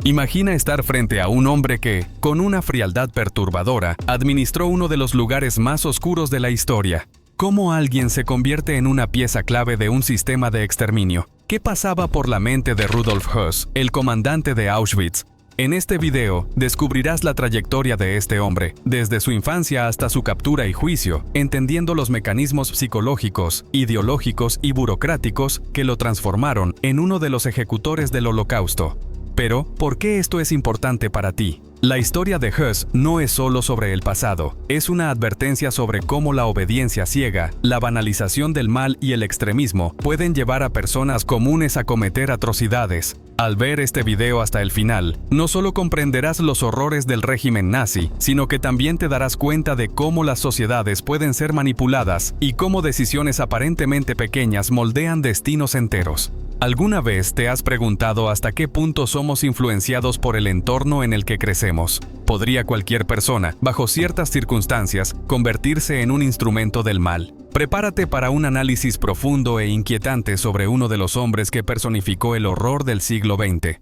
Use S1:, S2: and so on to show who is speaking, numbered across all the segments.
S1: Imagina estar frente a un hombre que, con una frialdad perturbadora, administró uno de los lugares más oscuros de la historia. ¿Cómo alguien se convierte en una pieza clave de un sistema de exterminio? ¿Qué pasaba por la mente de Rudolf Höss, el comandante de Auschwitz? En este video, descubrirás la trayectoria de este hombre, desde su infancia hasta su captura y juicio, entendiendo los mecanismos psicológicos, ideológicos y burocráticos que lo transformaron en uno de los ejecutores del Holocausto. Pero, ¿por qué esto es importante para ti? La historia de Höss no es solo sobre el pasado, es una advertencia sobre cómo la obediencia ciega, la banalización del mal y el extremismo pueden llevar a personas comunes a cometer atrocidades. Al ver este video hasta el final, no solo comprenderás los horrores del régimen nazi, sino que también te darás cuenta de cómo las sociedades pueden ser manipuladas y cómo decisiones aparentemente pequeñas moldean destinos enteros. ¿Alguna vez te has preguntado hasta qué punto somos influenciados por el entorno en el que crecemos? ¿Podría cualquier persona, bajo ciertas circunstancias, convertirse en un instrumento del mal? Prepárate para un análisis profundo e inquietante sobre uno de los hombres que personificó el horror del siglo XX.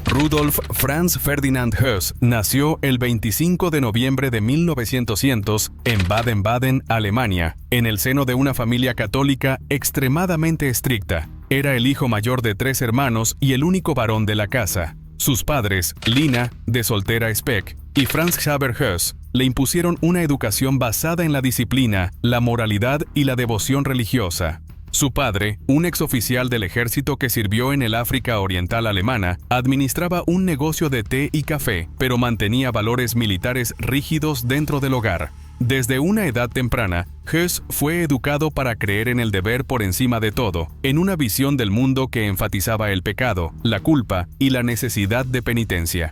S1: Rudolf Franz Ferdinand Höss nació el 25 de noviembre de 1900 en Baden-Baden, Alemania, en el seno de una familia católica extremadamente estricta. Era el hijo mayor de 3 hermanos y el único varón de la casa. Sus padres, Lina, de soltera Speck, y Franz Xaver Höss, le impusieron una educación basada en la disciplina, la moralidad y la devoción religiosa. Su padre, un exoficial del ejército que sirvió en el África Oriental Alemana, administraba un negocio de té y café, pero mantenía valores militares rígidos dentro del hogar. Desde una edad temprana, Höss fue educado para creer en el deber por encima de todo, en una visión del mundo que enfatizaba el pecado, la culpa y la necesidad de penitencia.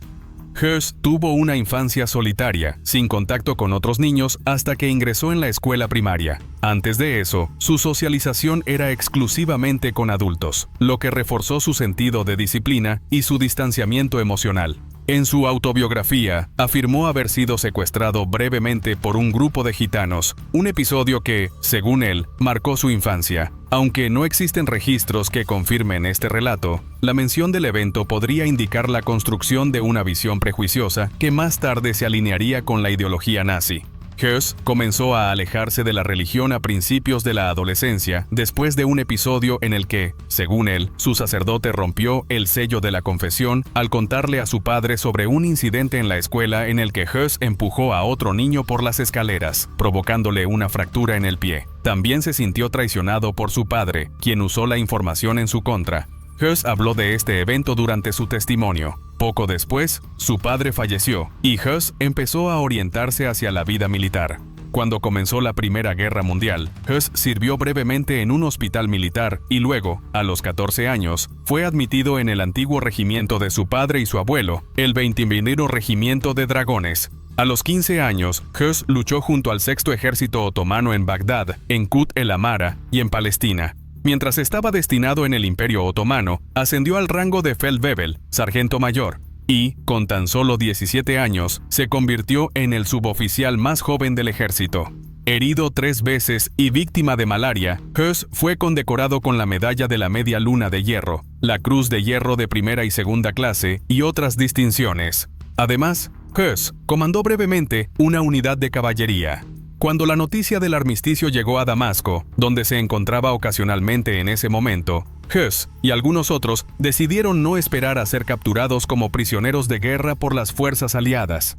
S1: Höss tuvo una infancia solitaria, sin contacto con otros niños, hasta que ingresó en la escuela primaria. Antes de eso, su socialización era exclusivamente con adultos, lo que reforzó su sentido de disciplina y su distanciamiento emocional. En su autobiografía, afirmó haber sido secuestrado brevemente por un grupo de gitanos, un episodio que, según él, marcó su infancia. Aunque no existen registros que confirmen este relato, la mención del evento podría indicar la construcción de una visión prejuiciosa que más tarde se alinearía con la ideología nazi. Höss comenzó a alejarse de la religión a principios de la adolescencia, después de un episodio en el que, según él, su sacerdote rompió el sello de la confesión al contarle a su padre sobre un incidente en la escuela en el que Höss empujó a otro niño por las escaleras, provocándole una fractura en el pie. También se sintió traicionado por su padre, quien usó la información en su contra. Höss habló de este evento durante su testimonio. Poco después, su padre falleció y Höss empezó a orientarse hacia la vida militar. Cuando comenzó la Primera Guerra Mundial, Höss sirvió brevemente en un hospital militar y luego, a los 14 años, fue admitido en el antiguo regimiento de su padre y su abuelo, el 21º Regimiento de Dragones. A los 15 años, Höss luchó junto al Sexto Ejército Otomano en Bagdad, en Kut el Amara y en Palestina. Mientras estaba destinado en el Imperio Otomano, ascendió al rango de Feldwebel, sargento mayor, y, con tan solo 17 años, se convirtió en el suboficial más joven del ejército. Herido 3 veces y víctima de malaria, Höss fue condecorado con la Medalla de la Media Luna de Hierro, la Cruz de Hierro de primera y segunda clase y otras distinciones. Además, Höss comandó brevemente una unidad de caballería. Cuando la noticia del armisticio llegó a Damasco, donde se encontraba ocasionalmente en ese momento, Höss y algunos otros decidieron no esperar a ser capturados como prisioneros de guerra por las fuerzas aliadas.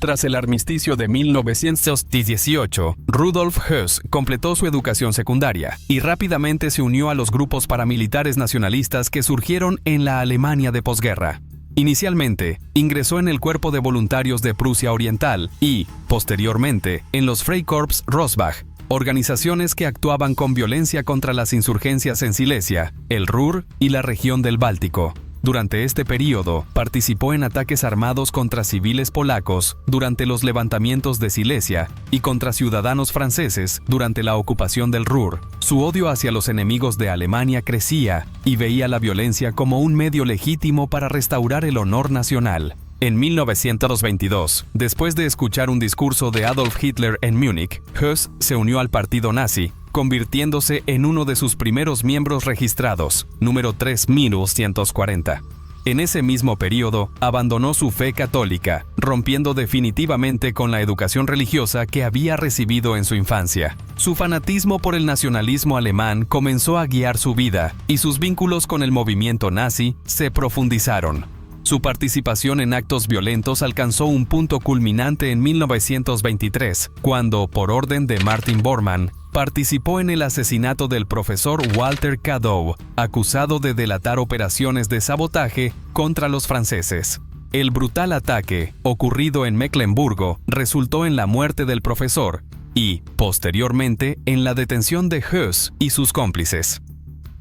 S1: Tras el armisticio de 1918, Rudolf Höss completó su educación secundaria y rápidamente se unió a los grupos paramilitares nacionalistas que surgieron en la Alemania de posguerra. Inicialmente, ingresó en el Cuerpo de Voluntarios de Prusia Oriental y, posteriormente, en los Freikorps Rossbach, organizaciones que actuaban con violencia contra las insurgencias en Silesia, el Ruhr y la región del Báltico. Durante este período, participó en ataques armados contra civiles polacos durante los levantamientos de Silesia y contra ciudadanos franceses durante la ocupación del Ruhr. Su odio hacia los enemigos de Alemania crecía y veía la violencia como un medio legítimo para restaurar el honor nacional. En 1922, después de escuchar un discurso de Adolf Hitler en Múnich, Höss se unió al partido nazi, convirtiéndose en uno de sus primeros miembros registrados, número 3140. En ese mismo periodo, abandonó su fe católica, rompiendo definitivamente con la educación religiosa que había recibido en su infancia. Su fanatismo por el nacionalismo alemán comenzó a guiar su vida, y sus vínculos con el movimiento nazi se profundizaron. Su participación en actos violentos alcanzó un punto culminante en 1923, cuando, por orden de Martin Bormann, participó en el asesinato del profesor Walter Kadow, acusado de delatar operaciones de sabotaje contra los franceses. El brutal ataque, ocurrido en Mecklemburgo, resultó en la muerte del profesor y, posteriormente, en la detención de Höss y sus cómplices.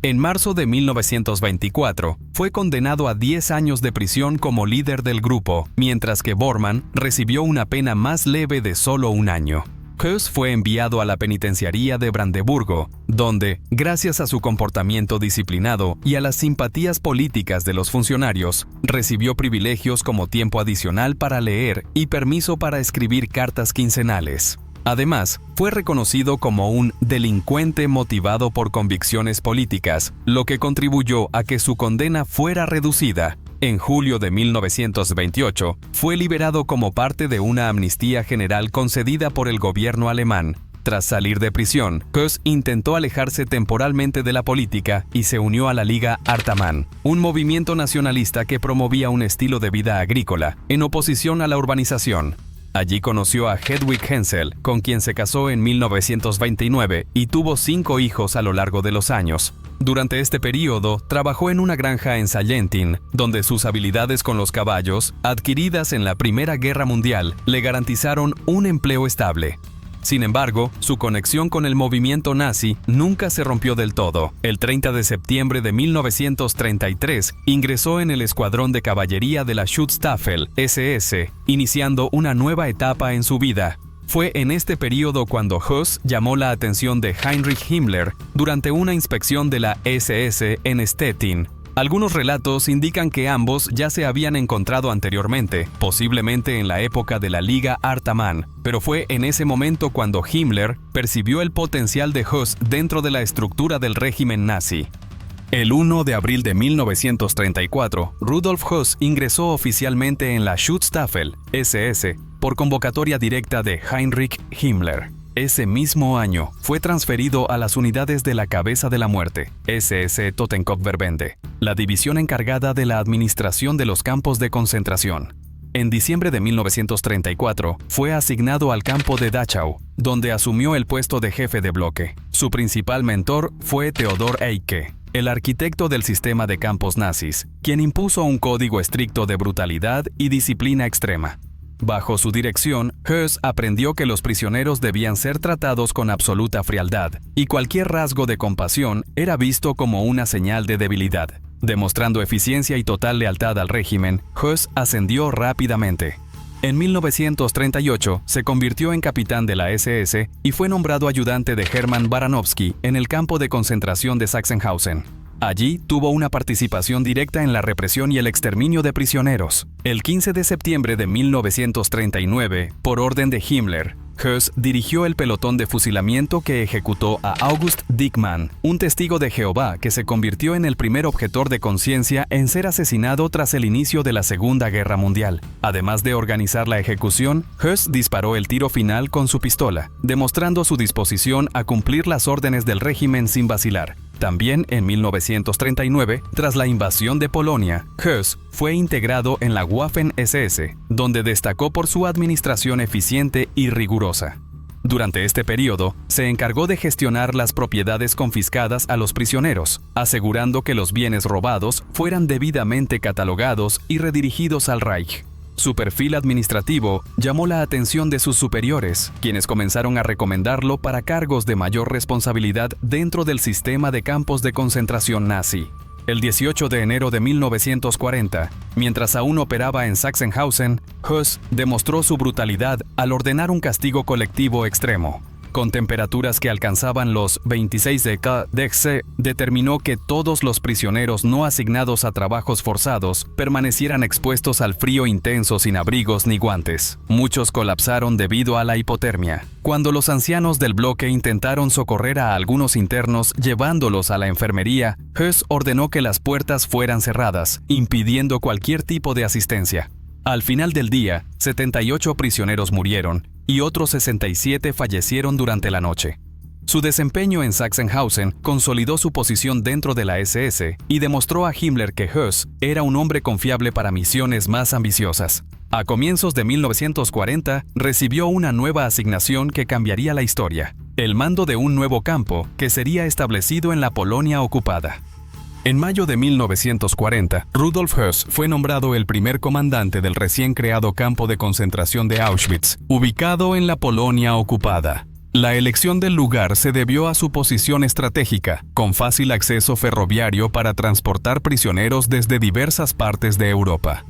S1: En marzo de 1924, fue condenado a 10 años de prisión como líder del grupo, mientras que Bormann recibió una pena más leve de solo 1 año. Höss fue enviado a la penitenciaría de Brandeburgo, donde, gracias a su comportamiento disciplinado y a las simpatías políticas de los funcionarios, recibió privilegios como tiempo adicional para leer y permiso para escribir cartas quincenales. Además, fue reconocido como un delincuente motivado por convicciones políticas, lo que contribuyó a que su condena fuera reducida. En julio de 1928, fue liberado como parte de una amnistía general concedida por el gobierno alemán. Tras salir de prisión, Höss intentó alejarse temporalmente de la política y se unió a la Liga Artaman, un movimiento nacionalista que promovía un estilo de vida agrícola, en oposición a la urbanización. Allí conoció a Hedwig Hensel, con quien se casó en 1929 y tuvo 5 hijos a lo largo de los años. Durante este periodo, trabajó en una granja en Salentin, donde sus habilidades con los caballos, adquiridas en la Primera Guerra Mundial, le garantizaron un empleo estable. Sin embargo, su conexión con el movimiento nazi nunca se rompió del todo. El 30 de septiembre de 1933, ingresó en el escuadrón de caballería de la Schutzstaffel SS, iniciando una nueva etapa en su vida. Fue en este periodo cuando Höss llamó la atención de Heinrich Himmler durante una inspección de la SS en Stettin. Algunos relatos indican que ambos ya se habían encontrado anteriormente, posiblemente en la época de la Liga Artaman, pero fue en ese momento cuando Himmler percibió el potencial de Höss dentro de la estructura del régimen nazi. El 1 de abril de 1934, Rudolf Höss ingresó oficialmente en la Schutzstaffel SS por convocatoria directa de Heinrich Himmler. Ese mismo año, fue transferido a las unidades de la Cabeza de la Muerte, SS Totenkopf-Verbände, la división encargada de la administración de los campos de concentración. En diciembre de 1934, fue asignado al campo de Dachau, donde asumió el puesto de jefe de bloque. Su principal mentor fue Theodor Eicke, el arquitecto del sistema de campos nazis, quien impuso un código estricto de brutalidad y disciplina extrema. Bajo su dirección, Höss aprendió que los prisioneros debían ser tratados con absoluta frialdad, y cualquier rasgo de compasión era visto como una señal de debilidad. Demostrando eficiencia y total lealtad al régimen, Höss ascendió rápidamente. En 1938 se convirtió en capitán de la SS y fue nombrado ayudante de Hermann Baranowski en el campo de concentración de Sachsenhausen. Allí tuvo una participación directa en la represión y el exterminio de prisioneros. El 15 de septiembre de 1939, por orden de Himmler, Höss dirigió el pelotón de fusilamiento que ejecutó a August Dickmann, un testigo de Jehová que se convirtió en el primer objetor de conciencia en ser asesinado tras el inicio de la Segunda Guerra Mundial. Además de organizar la ejecución, Höss disparó el tiro final con su pistola, demostrando su disposición a cumplir las órdenes del régimen sin vacilar. También en 1939, tras la invasión de Polonia, Höss fue integrado en la Waffen-SS, donde destacó por su administración eficiente y rigurosa. Durante este periodo, se encargó de gestionar las propiedades confiscadas a los prisioneros, asegurando que los bienes robados fueran debidamente catalogados y redirigidos al Reich. Su perfil administrativo llamó la atención de sus superiores, quienes comenzaron a recomendarlo para cargos de mayor responsabilidad dentro del sistema de campos de concentración nazi. El 18 de enero de 1940, mientras aún operaba en Sachsenhausen, Höss demostró su brutalidad al ordenar un castigo colectivo extremo. con temperaturas que alcanzaban los 26 dC, determinó que todos los prisioneros no asignados a trabajos forzados permanecieran expuestos al frío intenso sin abrigos ni guantes. Muchos colapsaron debido a la hipotermia. Cuando los ancianos del bloque intentaron socorrer a algunos internos llevándolos a la enfermería, Höss ordenó que las puertas fueran cerradas, impidiendo cualquier tipo de asistencia. Al final del día, 78 prisioneros murieron y otros 67 fallecieron durante la noche. Su desempeño en Sachsenhausen consolidó su posición dentro de la SS y demostró a Himmler que Höss era un hombre confiable para misiones más ambiciosas. A comienzos de 1940, recibió una nueva asignación que cambiaría la historia: el mando de un nuevo campo que sería establecido en la Polonia ocupada. En mayo de 1940, Rudolf Höss fue nombrado el primer comandante del recién creado campo de concentración de Auschwitz, ubicado en la Polonia ocupada. La elección del lugar se debió a su posición estratégica, con fácil acceso ferroviario para transportar prisioneros desde diversas partes de Europa.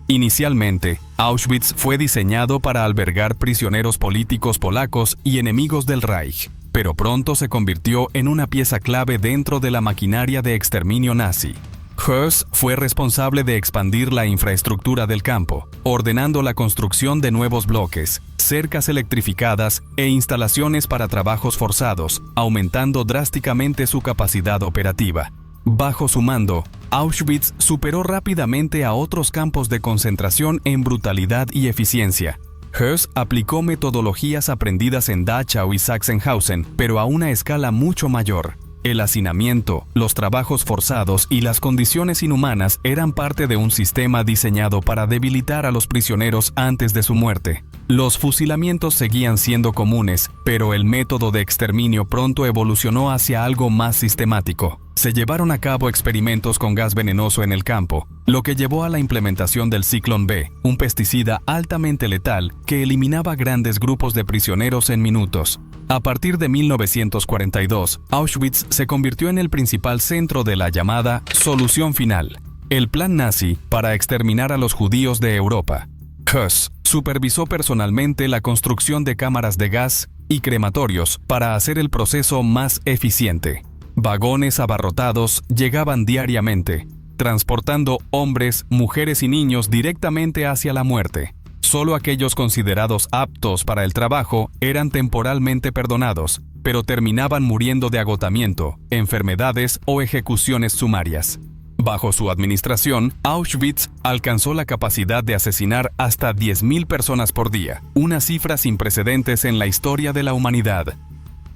S1: Inicialmente, Auschwitz fue diseñado para albergar prisioneros políticos polacos y enemigos del Reich, pero pronto se convirtió en una pieza clave dentro de la maquinaria de exterminio nazi. Höss fue responsable de expandir la infraestructura del campo, ordenando la construcción de nuevos bloques, cercas electrificadas e instalaciones para trabajos forzados, aumentando drásticamente su capacidad operativa. Bajo su mando, Auschwitz superó rápidamente a otros campos de concentración en brutalidad y eficiencia. Höss aplicó metodologías aprendidas en Dachau y Sachsenhausen, pero a una escala mucho mayor. El hacinamiento, los trabajos forzados y las condiciones inhumanas eran parte de un sistema diseñado para debilitar a los prisioneros antes de su muerte. Los fusilamientos seguían siendo comunes, pero el método de exterminio pronto evolucionó hacia algo más sistemático. Se llevaron a cabo experimentos con gas venenoso en el campo, lo que llevó a la implementación del Zyklon B, un pesticida altamente letal que eliminaba grandes grupos de prisioneros en minutos. A partir de 1942, Auschwitz se convirtió en el principal centro de la llamada Solución Final, el plan nazi para exterminar a los judíos de Europa. Höss supervisó personalmente la construcción de cámaras de gas y crematorios para hacer el proceso más eficiente. Vagones abarrotados llegaban diariamente, transportando hombres, mujeres y niños directamente hacia la muerte. Solo aquellos considerados aptos para el trabajo eran temporalmente perdonados, pero terminaban muriendo de agotamiento, enfermedades o ejecuciones sumarias. Bajo su administración, Auschwitz alcanzó la capacidad de asesinar hasta 10.000 personas por día, una cifra sin precedentes en la historia de la humanidad.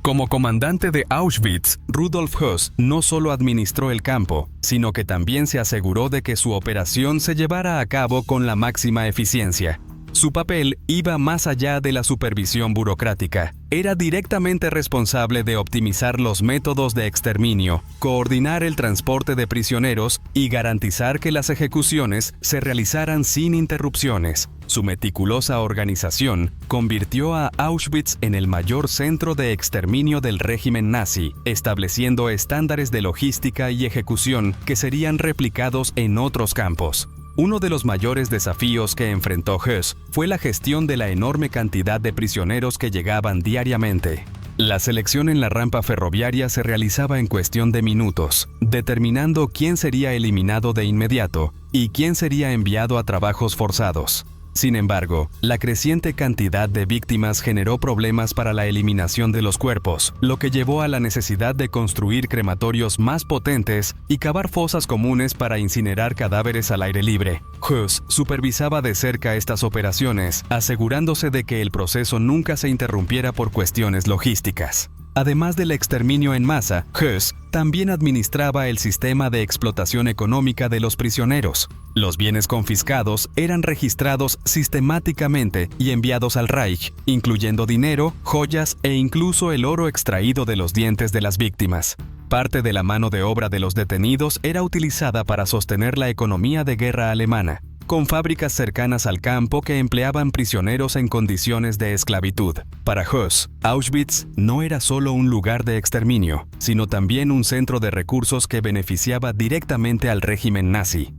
S1: Como comandante de Auschwitz, Rudolf Höss no solo administró el campo, sino que también se aseguró de que su operación se llevara a cabo con la máxima eficiencia. Su papel iba más allá de la supervisión burocrática. Era directamente responsable de optimizar los métodos de exterminio, coordinar el transporte de prisioneros y garantizar que las ejecuciones se realizaran sin interrupciones. Su meticulosa organización convirtió a Auschwitz en el mayor centro de exterminio del régimen nazi, estableciendo estándares de logística y ejecución que serían replicados en otros campos. Uno de los mayores desafíos que enfrentó Höss fue la gestión de la enorme cantidad de prisioneros que llegaban diariamente. La selección en la rampa ferroviaria se realizaba en cuestión de minutos, determinando quién sería eliminado de inmediato y quién sería enviado a trabajos forzados. Sin embargo, la creciente cantidad de víctimas generó problemas para la eliminación de los cuerpos, lo que llevó a la necesidad de construir crematorios más potentes y cavar fosas comunes para incinerar cadáveres al aire libre. Höss supervisaba de cerca estas operaciones, asegurándose de que el proceso nunca se interrumpiera por cuestiones logísticas. Además del exterminio en masa, Höss también administraba el sistema de explotación económica de los prisioneros. Los bienes confiscados eran registrados sistemáticamente y enviados al Reich, incluyendo dinero, joyas e incluso el oro extraído de los dientes de las víctimas. Parte de la mano de obra de los detenidos era utilizada para sostener la economía de guerra alemana, con fábricas cercanas al campo que empleaban prisioneros en condiciones de esclavitud. Para Höss, Auschwitz no era solo un lugar de exterminio, sino también un centro de recursos que beneficiaba directamente al régimen nazi.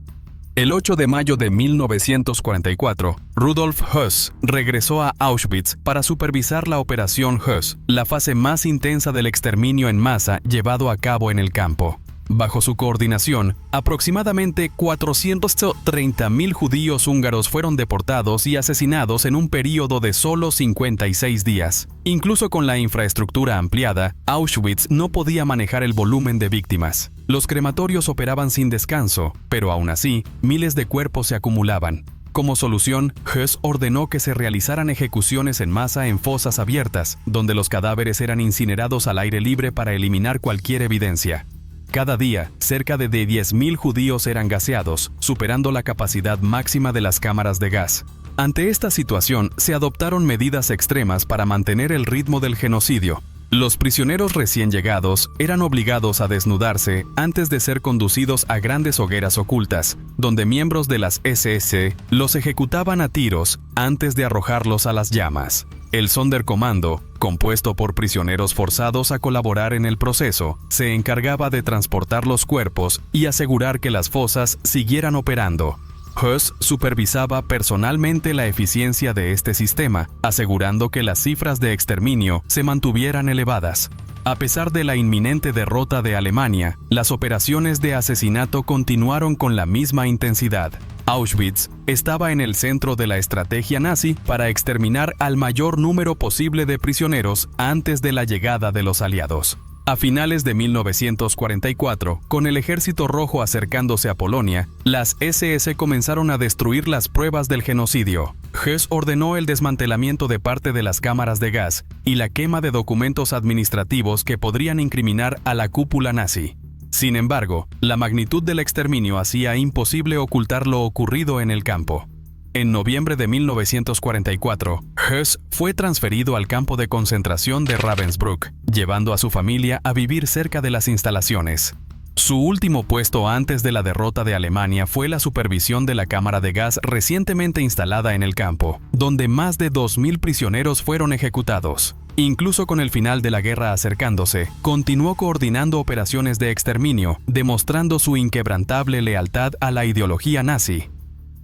S1: El 8 de mayo de 1944, Rudolf Höss regresó a Auschwitz para supervisar la Operación Höss, la fase más intensa del exterminio en masa llevado a cabo en el campo. Bajo su coordinación, aproximadamente 430.000 judíos húngaros fueron deportados y asesinados en un período de solo 56 días. Incluso con la infraestructura ampliada, Auschwitz no podía manejar el volumen de víctimas. Los crematorios operaban sin descanso, pero aún así, miles de cuerpos se acumulaban. Como solución, Höss ordenó que se realizaran ejecuciones en masa en fosas abiertas, donde los cadáveres eran incinerados al aire libre para eliminar cualquier evidencia. Cada día, cerca de 10.000 judíos eran gaseados, superando la capacidad máxima de las cámaras de gas. Ante esta situación, se adoptaron medidas extremas para mantener el ritmo del genocidio. Los prisioneros recién llegados eran obligados a desnudarse antes de ser conducidos a grandes hogueras ocultas, donde miembros de las SS los ejecutaban a tiros antes de arrojarlos a las llamas. El Sonderkommando, compuesto por prisioneros forzados a colaborar en el proceso, se encargaba de transportar los cuerpos y asegurar que las fosas siguieran operando. Höss supervisaba personalmente la eficiencia de este sistema, asegurando que las cifras de exterminio se mantuvieran elevadas. A pesar de la inminente derrota de Alemania, las operaciones de asesinato continuaron con la misma intensidad. Auschwitz estaba en el centro de la estrategia nazi para exterminar al mayor número posible de prisioneros antes de la llegada de los aliados. A finales de 1944, con el Ejército Rojo acercándose a Polonia, las SS comenzaron a destruir las pruebas del genocidio. Höss ordenó el desmantelamiento de parte de las cámaras de gas y la quema de documentos administrativos que podrían incriminar a la cúpula nazi. Sin embargo, la magnitud del exterminio hacía imposible ocultar lo ocurrido en el campo. En noviembre de 1944, Höss fue transferido al campo de concentración de Ravensbrück, llevando a su familia a vivir cerca de las instalaciones. Su último puesto antes de la derrota de Alemania fue la supervisión de la cámara de gas recientemente instalada en el campo, donde más de 2.000 prisioneros fueron ejecutados. Incluso con el final de la guerra acercándose, continuó coordinando operaciones de exterminio, demostrando su inquebrantable lealtad a la ideología nazi.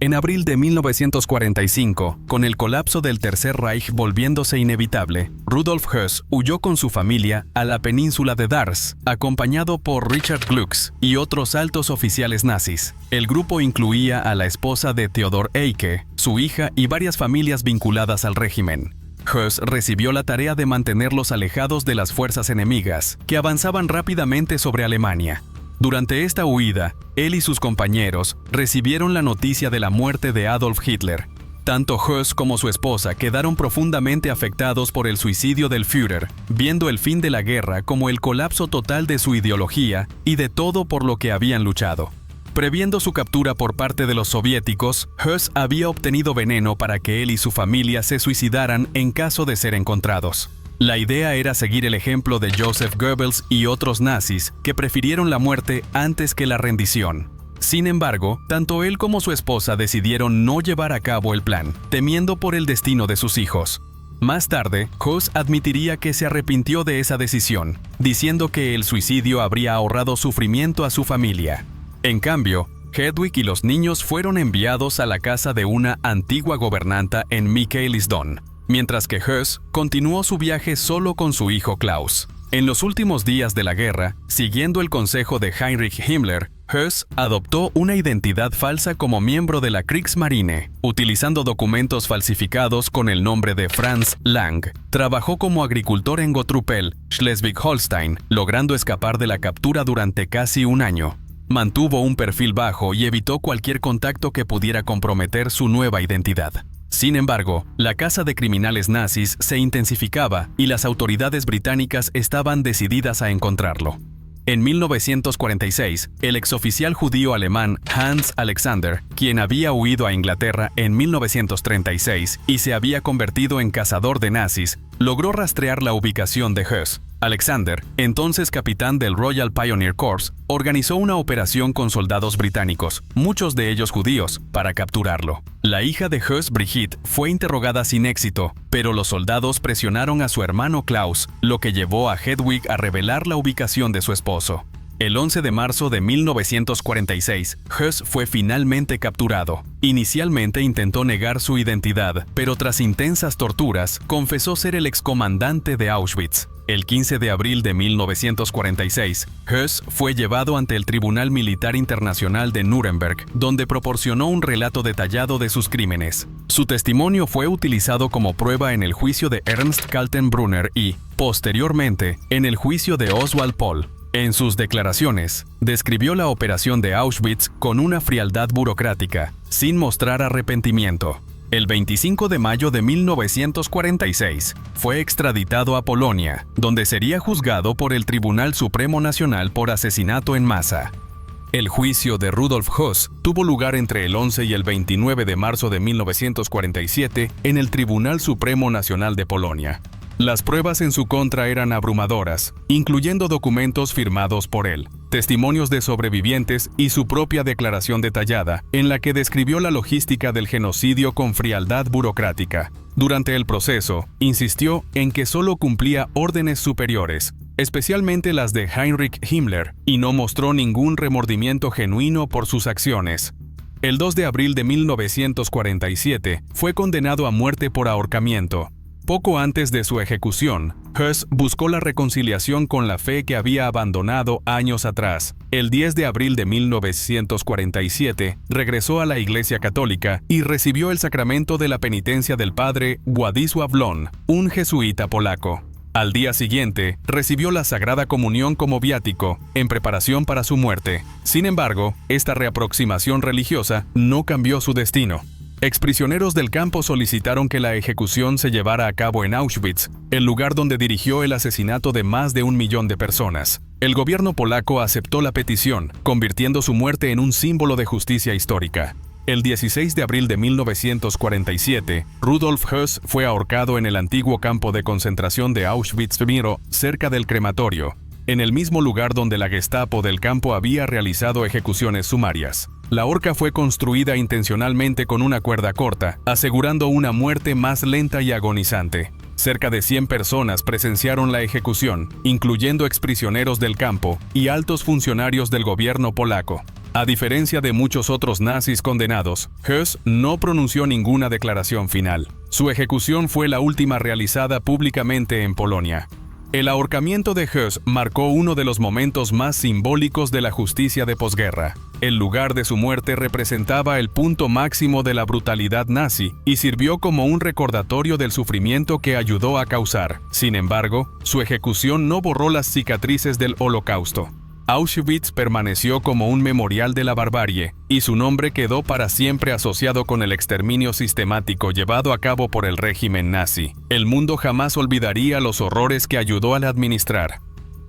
S1: En abril de 1945, con el colapso del Tercer Reich volviéndose inevitable, Rudolf Höss huyó con su familia a la península de Darß, acompañado por Richard Glücks y otros altos oficiales nazis. El grupo incluía a la esposa de Theodor Eicke, su hija y varias familias vinculadas al régimen. Höss recibió la tarea de mantenerlos alejados de las fuerzas enemigas, que avanzaban rápidamente sobre Alemania. Durante esta huida, él y sus compañeros recibieron la noticia de la muerte de Adolf Hitler. Tanto Höss como su esposa quedaron profundamente afectados por el suicidio del Führer, viendo el fin de la guerra como el colapso total de su ideología y de todo por lo que habían luchado. Previendo su captura por parte de los soviéticos, Höss había obtenido veneno para que él y su familia se suicidaran en caso de ser encontrados. La idea era seguir el ejemplo de Joseph Goebbels y otros nazis que prefirieron la muerte antes que la rendición. Sin embargo, tanto él como su esposa decidieron no llevar a cabo el plan, temiendo por el destino de sus hijos. Más tarde, Höss admitiría que se arrepintió de esa decisión, diciendo que el suicidio habría ahorrado sufrimiento a su familia. En cambio, Hedwig y los niños fueron enviados a la casa de una antigua gobernanta en Michaelisdonn, mientras que Höss continuó su viaje solo con su hijo Klaus. En los últimos días de la guerra, siguiendo el consejo de Heinrich Himmler, Höss adoptó una identidad falsa como miembro de la Kriegsmarine, utilizando documentos falsificados con el nombre de Franz Lang. Trabajó como agricultor en Gottrupel, Schleswig-Holstein, logrando escapar de la captura durante casi un año. Mantuvo un perfil bajo y evitó cualquier contacto que pudiera comprometer su nueva identidad. Sin embargo, la caza de criminales nazis se intensificaba y las autoridades británicas estaban decididas a encontrarlo. En 1946, el exoficial judío alemán Hans Alexander, quien había huido a Inglaterra en 1936 y se había convertido en cazador de nazis, logró rastrear la ubicación de Höss. Alexander, entonces capitán del Royal Pioneer Corps, organizó una operación con soldados británicos, muchos de ellos judíos, para capturarlo. La hija de Höss, Brigitte, fue interrogada sin éxito, pero los soldados presionaron a su hermano Klaus, lo que llevó a Hedwig a revelar la ubicación de su esposo. El 11 de marzo de 1946, Höss fue finalmente capturado. Inicialmente intentó negar su identidad, pero tras intensas torturas, confesó ser el excomandante de Auschwitz. El 15 de abril de 1946, Höss fue llevado ante el Tribunal Militar Internacional de Nuremberg, donde proporcionó un relato detallado de sus crímenes. Su testimonio fue utilizado como prueba en el juicio de Ernst Kaltenbrunner y, posteriormente, en el juicio de Oswald Pohl. En sus declaraciones, describió la operación de Auschwitz con una frialdad burocrática, sin mostrar arrepentimiento. El 25 de mayo de 1946, fue extraditado a Polonia, donde sería juzgado por el Tribunal Supremo Nacional por asesinato en masa. El juicio de Rudolf Höss tuvo lugar entre el 11 y el 29 de marzo de 1947 en el Tribunal Supremo Nacional de Polonia. Las pruebas en su contra eran abrumadoras, incluyendo documentos firmados por él, testimonios de sobrevivientes y su propia declaración detallada, en la que describió la logística del genocidio con frialdad burocrática. Durante el proceso, insistió en que solo cumplía órdenes superiores, especialmente las de Heinrich Himmler, y no mostró ningún remordimiento genuino por sus acciones. El 2 de abril de 1947, fue condenado a muerte por ahorcamiento. Poco antes de su ejecución, Höss buscó la reconciliación con la fe que había abandonado años atrás. El 10 de abril de 1947, regresó a la Iglesia Católica y recibió el sacramento de la penitencia del padre Władysław Lon, un jesuita polaco. Al día siguiente, recibió la Sagrada Comunión como viático, en preparación para su muerte. Sin embargo, esta reaproximación religiosa no cambió su destino. Exprisioneros del campo solicitaron que la ejecución se llevara a cabo en Auschwitz, el lugar donde dirigió el asesinato de más de 1 millón de personas. El gobierno polaco aceptó la petición, convirtiendo su muerte en un símbolo de justicia histórica. El 16 de abril de 1947, Rudolf Höss fue ahorcado en el antiguo campo de concentración de Auschwitz-Birkenau, cerca del crematorio, en el mismo lugar donde la Gestapo del campo había realizado ejecuciones sumarias. La horca fue construida intencionalmente con una cuerda corta, asegurando una muerte más lenta y agonizante. Cerca de 100 personas presenciaron la ejecución, incluyendo exprisioneros del campo y altos funcionarios del gobierno polaco. A diferencia de muchos otros nazis condenados, Höss no pronunció ninguna declaración final. Su ejecución fue la última realizada públicamente en Polonia. El ahorcamiento de Höss marcó uno de los momentos más simbólicos de la justicia de posguerra. El lugar de su muerte representaba el punto máximo de la brutalidad nazi y sirvió como un recordatorio del sufrimiento que ayudó a causar. Sin embargo, su ejecución no borró las cicatrices del Holocausto. Auschwitz permaneció como un memorial de la barbarie, y su nombre quedó para siempre asociado con el exterminio sistemático llevado a cabo por el régimen nazi. El mundo jamás olvidaría los horrores que ayudó a administrar.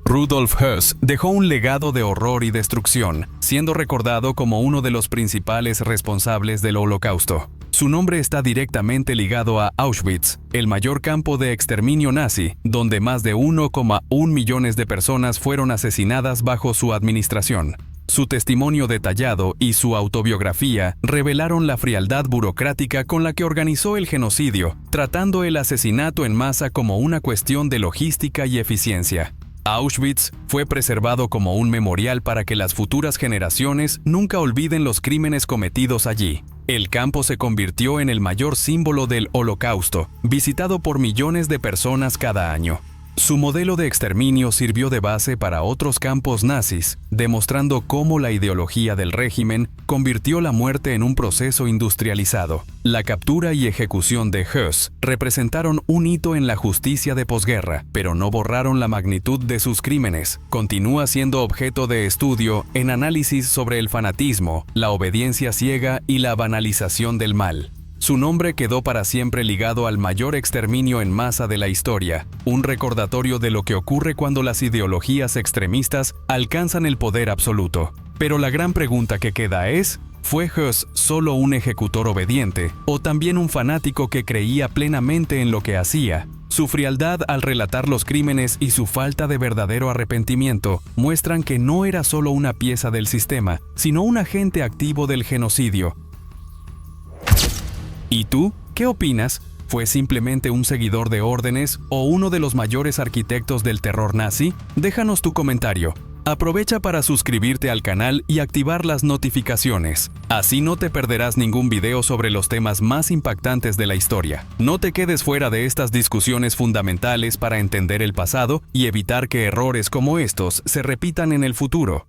S1: Rudolf Höss dejó un legado de horror y destrucción, siendo recordado como uno de los principales responsables del Holocausto. Su nombre está directamente ligado a Auschwitz, el mayor campo de exterminio nazi, donde más de 1,1 millones de personas fueron asesinadas bajo su administración. Su testimonio detallado y su autobiografía revelaron la frialdad burocrática con la que organizó el genocidio, tratando el asesinato en masa como una cuestión de logística y eficiencia. Auschwitz fue preservado como un memorial para que las futuras generaciones nunca olviden los crímenes cometidos allí. El campo se convirtió en el mayor símbolo del Holocausto, visitado por millones de personas cada año. Su modelo de exterminio sirvió de base para otros campos nazis, demostrando cómo la ideología del régimen convirtió la muerte en un proceso industrializado. La captura y ejecución de Höss representaron un hito en la justicia de posguerra, pero no borraron la magnitud de sus crímenes. Continúa siendo objeto de estudio en análisis sobre el fanatismo, la obediencia ciega y la banalización del mal. Su nombre quedó para siempre ligado al mayor exterminio en masa de la historia, un recordatorio de lo que ocurre cuando las ideologías extremistas alcanzan el poder absoluto. Pero la gran pregunta que queda es, ¿fue Höss solo un ejecutor obediente o también un fanático que creía plenamente en lo que hacía? Su frialdad al relatar los crímenes y su falta de verdadero arrepentimiento muestran que no era solo una pieza del sistema, sino un agente activo del genocidio. ¿Y tú? ¿Qué opinas? ¿Fue simplemente un seguidor de órdenes o uno de los mayores arquitectos del terror nazi? Déjanos tu comentario. Aprovecha para suscribirte al canal y activar las notificaciones. Así no te perderás ningún video sobre los temas más impactantes de la historia. No te quedes fuera de estas discusiones fundamentales para entender el pasado y evitar que errores como estos se repitan en el futuro.